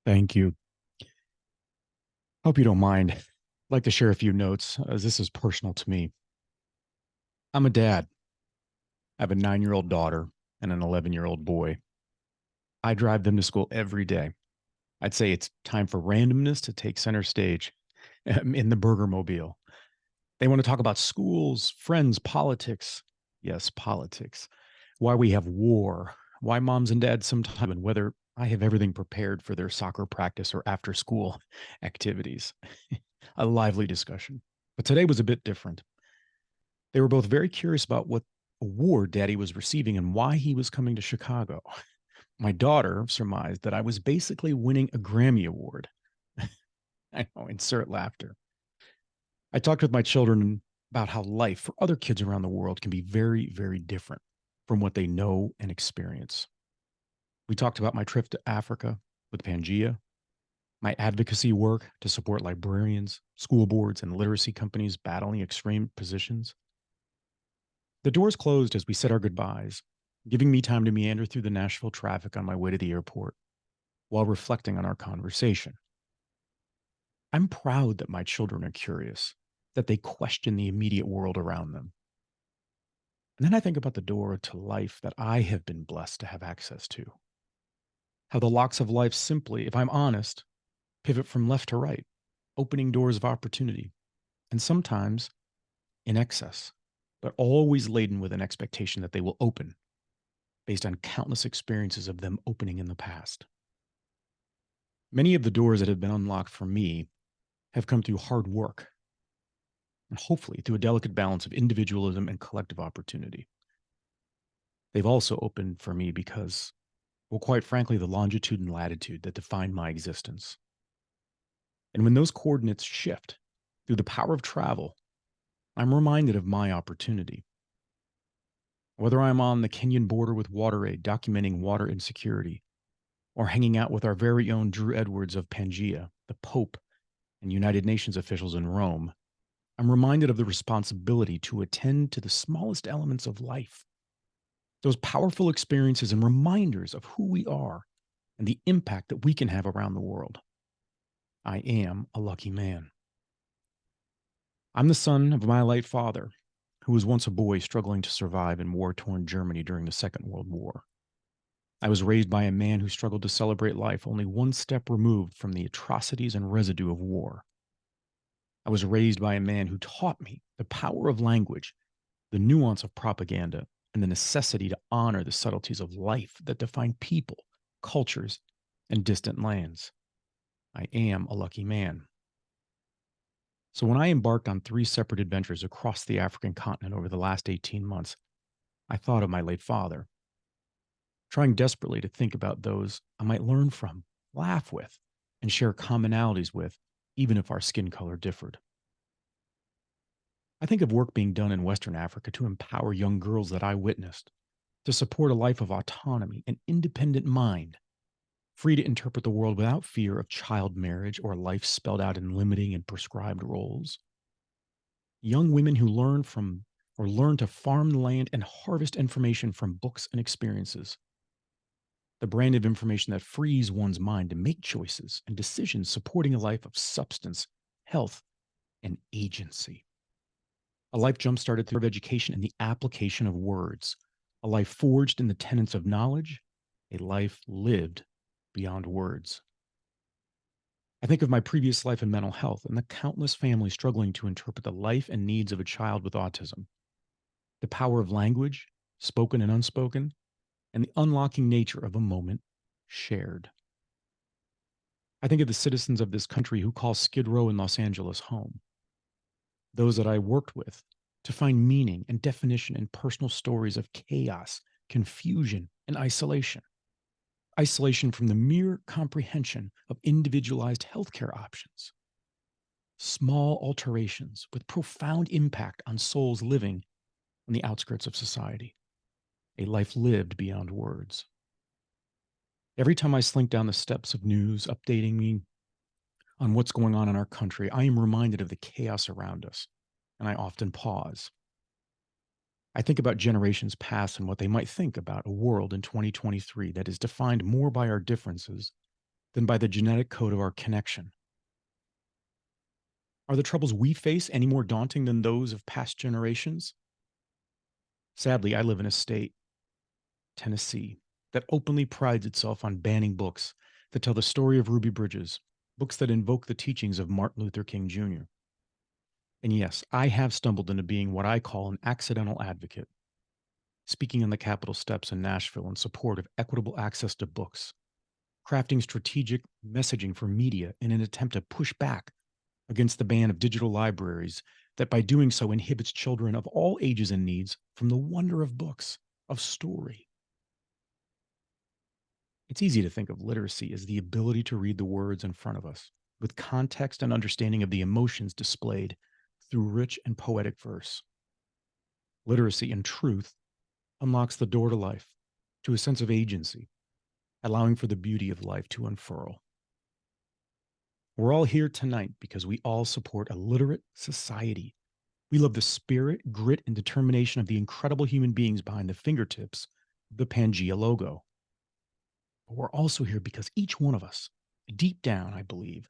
Thank you. Hope you don't mind. I'd like to share a few notes as this is personal to me. I'm a dad. I have a 9-year-old daughter and an 11-year-old boy. I drive them to school every day. I'd say it's time for randomness to take center stage in the Berger mobile. They want to talk about schools, friends, politics. Yes, politics. Why we have war, why moms and dads sometimes, and whether I have everything prepared for their soccer practice or after school activities. A lively discussion. But today was a bit different. They were both very curious about what award Daddy was receiving and why he was coming to Chicago. My daughter surmised that I was basically winning a Grammy Award. I know, insert laughter. I talked with my children about how life for other kids around the world can be very, very different from what they know and experience. We talked about my trip to Africa with Pangea, my advocacy work to support librarians, school boards, and literacy companies battling extreme positions. The doors closed as we said our goodbyes, giving me time to meander through the Nashville traffic on my way to the airport while reflecting on our conversation. I'm proud that my children are curious, that they question the immediate world around them. And then I think about the door to life that I have been blessed to have access to. How the locks of life simply, if I'm honest, pivot from left to right, opening doors of opportunity, and sometimes in excess, but always laden with an expectation that they will open based on countless experiences of them opening in the past. Many of the doors that have been unlocked for me have come through hard work and hopefully through a delicate balance of individualism and collective opportunity. They've also opened for me because, well, quite frankly, the longitude and latitude that define my existence. And when those coordinates shift through the power of travel, I'm reminded of my opportunity. Whether I'm on the Kenyan border with WaterAid documenting water insecurity, or hanging out with our very own Drew Edwards of Pangea, the Pope, and United Nations officials in Rome, I'm reminded of the responsibility to attend to the smallest elements of life. Those powerful experiences and reminders of who we are and the impact that we can have around the world. I am a lucky man. I'm the son of my late father, who was once a boy struggling to survive in war torn Germany during the Second World War. I was raised by a man who struggled to celebrate life only one step removed from the atrocities and residue of war. I was raised by a man who taught me the power of language, the nuance of propaganda, and the necessity to honor the subtleties of life that define people, cultures, and distant lands. I am a lucky man. So when I embarked on 3 separate adventures across the African continent over the last 18 months, I thought of my late father, trying desperately to think about those I might learn from, laugh with, and share commonalities with, even if our skin color differed. I think of work being done in Western Africa to empower young girls that I witnessed, to support a life of autonomy and independent mind, free to interpret the world without fear of child marriage or life spelled out in limiting and prescribed roles. Young women who learn to farm the land and harvest information from books and experiences. The brand of information that frees one's mind to make choices and decisions supporting a life of substance, health, and agency. A life jump started through education and the application of words. A life forged in the tenets of knowledge. A life lived beyond words. I think of my previous life in mental health and the countless families struggling to interpret the life and needs of a child with autism. The power of language, spoken and unspoken, and the unlocking nature of a moment shared. I think of the citizens of this country who call Skid Row in Los Angeles home. Those that I worked with to find meaning and definition in personal stories of chaos, confusion, and isolation. Isolation from the mere comprehension of individualized healthcare options. Small alterations with profound impact on souls living on the outskirts of society. A life lived beyond words. Every time I slink down the steps of news updating me on what's going on in our country, I am reminded of the chaos around us, and I often pause. I think about generations past and what they might think about a world in 2023 that is defined more by our differences than by the genetic code of our connection? Are the troubles we face any more daunting than those of past generations? Sadly, I live in a state, Tennessee, that openly prides itself on banning books that tell the story of Ruby Bridges, books that invoke the teachings of Martin Luther King Jr. And yes, I have stumbled into being what I call an accidental advocate, speaking on the Capitol steps in Nashville in support of equitable access to books, crafting strategic messaging for media in an attempt to push back against the ban of digital libraries that by doing so inhibits children of all ages and needs from the wonder of books, of story. It's easy to think of literacy as the ability to read the words in front of us with context and understanding of the emotions displayed through rich and poetic verse. Literacy, in truth, unlocks the door to life, to a sense of agency, allowing for the beauty of life to unfurl. We're all here tonight because we all support a literate society. We love the spirit, grit, and determination of the incredible human beings behind the fingertips of the Pangea logo. But we're also here because each one of us, deep down, I believe,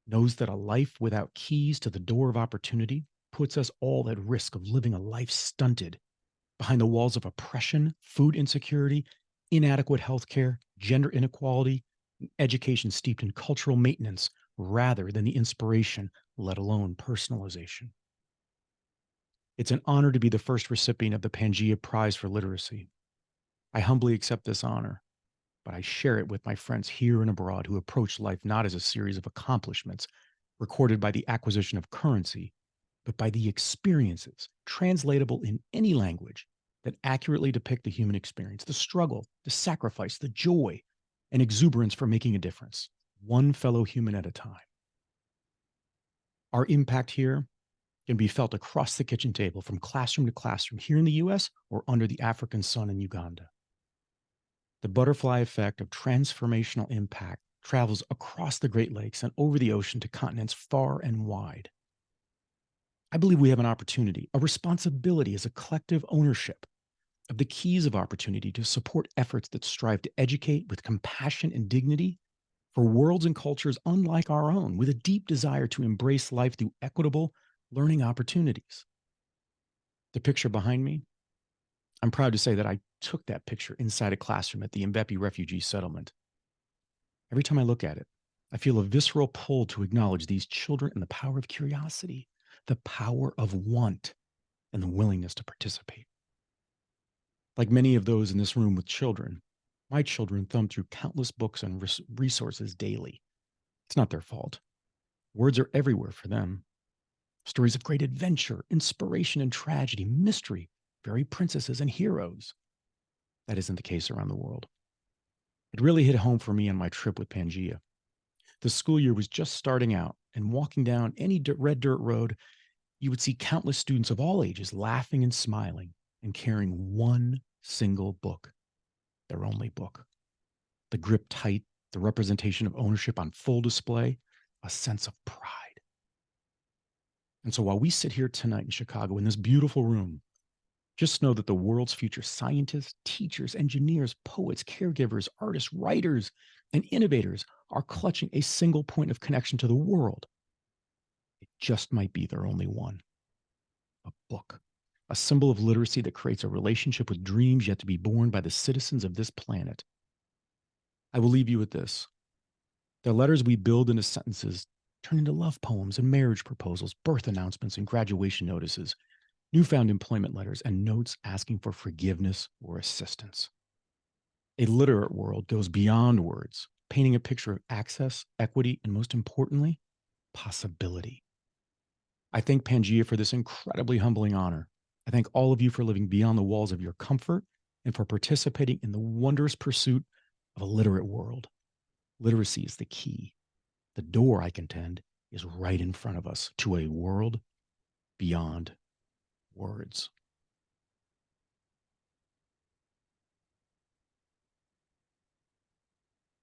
knows that a life without keys to the door of opportunity puts us all at risk of living a life stunted behind the walls of oppression, food insecurity, inadequate healthcare, gender inequality, and education steeped in cultural maintenance rather than the inspiration, let alone personalization. It's an honor to be the first recipient of the Pangea Prize for Literacy. I humbly accept this honor, but I share it with my friends here and abroad who approach life not as a series of accomplishments recorded by the acquisition of currency, but by the experiences translatable in any language that accurately depict the human experience, the struggle, the sacrifice, the joy, and exuberance for making a difference, one fellow human at a time. Our impact here can be felt across the kitchen table from classroom to classroom here in the US or under the African sun in Uganda. The butterfly effect of transformational impact travels across the Great Lakes and over the ocean to continents far and wide. I believe we have an opportunity, a responsibility as a collective ownership of the keys of opportunity to support efforts that strive to educate with compassion and dignity for worlds and cultures unlike our own, with a deep desire to embrace life through equitable learning opportunities. The picture behind me, I'm proud to say that I took that picture inside a classroom at the Mbepi refugee settlement. Every time I look at it, I feel a visceral pull to acknowledge these children and the power of curiosity, the power of want, and the willingness to participate. Like many of those in this room with children, my children thumb through countless books and resources daily. It's not their fault. Words are everywhere for them. Stories of great adventure, inspiration and tragedy, mystery, fairy princesses and heroes. That isn't the case around the world. It really hit home for me on my trip with Pangea. The school year was just starting out, and walking down any red dirt road, you would see countless students of all ages laughing and smiling and carrying one single book, their only book. The grip tight, the representation of ownership on full display, a sense of pride. And so while we sit here tonight in Chicago in this beautiful room, just know that the world's future scientists, teachers, engineers, poets, caregivers, artists, writers, and innovators are clutching a single point of connection to the world. It just might be their only one: a book, a symbol of literacy that creates a relationship with dreams yet to be born by the citizens of this planet. I will leave you with this. The letters we build into sentences turn into love poems and marriage proposals, birth announcements and graduation notices, newfound employment letters, and notes asking for forgiveness or assistance. A literate world goes beyond words, painting a picture of access, equity, and most importantly, possibility. I thank Pangea for this incredibly humbling honor. I thank all of you for living beyond the walls of your comfort and for participating in the wondrous pursuit of a literate world. Literacy is the key. The door, I contend, is right in front of us to a world beyond words.